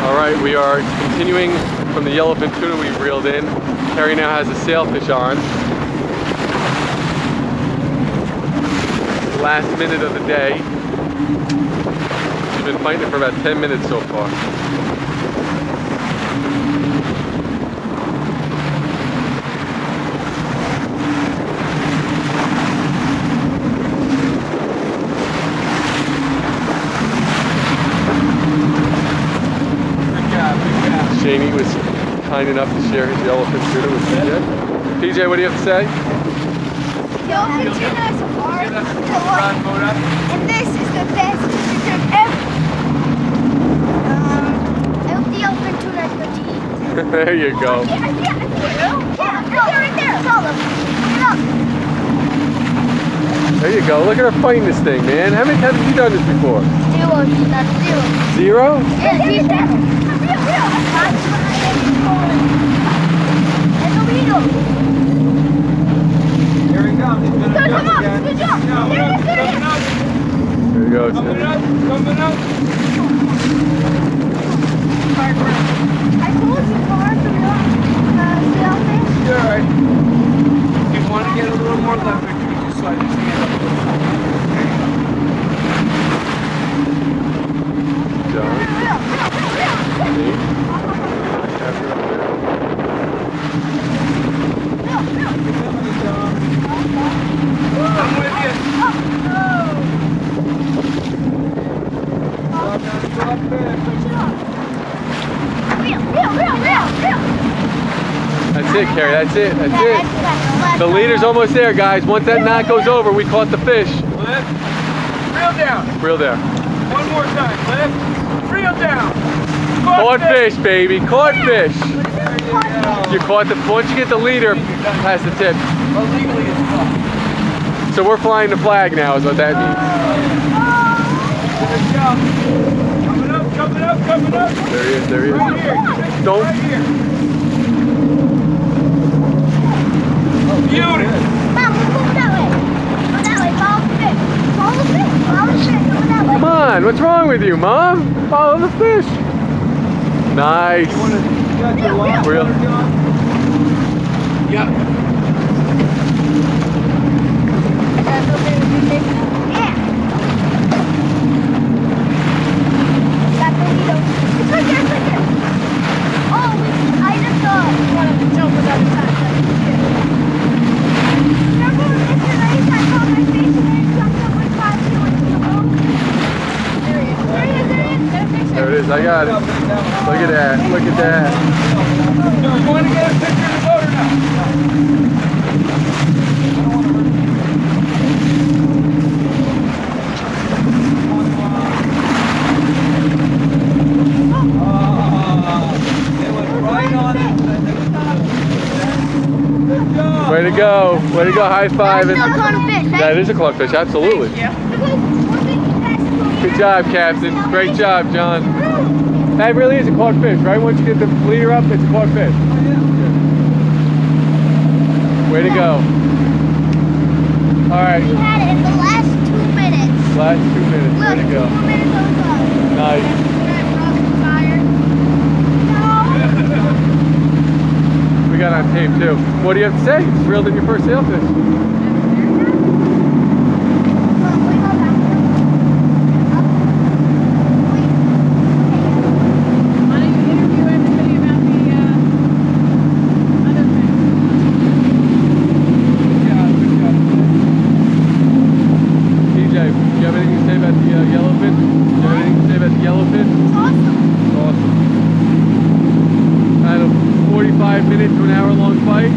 Alright, we are continuing from the Yellow Fin Tuna we reeled in. Kerry now has a sailfish on. Last minute of the day. She's been fighting it for about 10 minutes so far. Jamie was kind enough to share his Yellow Fin Tuna with PJ. PJ, what do you have to say? Yellow Fin Tuna is hard to look, and this is the best tuna ever. I hope the Yellow Fin Tuna is good to eat. There you go. I see it. Yeah, right there. It's all of them. Look it up. There you go. Look at her fighting this thing, man. How many times have you done this before? Zero. Zero? Yeah, real. Here we go. He's gonna Come jump on, again. good job. There it is. There you go. Coming up. I told you hard to sailfish. You're right. If you want to get a little more leverage, you just slide your hand up a little more. There you go. I'm with you. That's it, Kerry. That's it. The leader's almost there, guys. Once that knot goes over, we caught the fish. Lift. Reel down. Reel down. One more time. Lift. Reel down. Caught fish, baby. Caught fish. There you go. You caught the. Once you get the leader past the tip. Well, legally it's caught. So we're flying the flag now, is what that means. Good job. Coming up. There he is. There he is. Right here. Don't. Right here. Oh, beauty. Mom, let's go that way. Go that way. Follow the fish. Go that way. Come on. What's wrong with you, Mom? Follow the fish. Nice. You got your line Reel. cutter, John? Yeah. There it is. I got it. Look at that. Look at that. You want to get a picture of the boat or not? It was right on it. Good job. Way to go. Way to go. High five. That is a clockfish. Absolutely. Good job, Captain. Great job, John. That really is a caught fish, right? Once you get the leader up, it's a caught fish. Way to go. All right. We had it in the last 2 minutes. Last 2 minutes. Way to go. 2 minutes on the clock. Nice. We got on tape too. What do you have to say? You just reeled in your first sailfish. Minute to an hour long fight.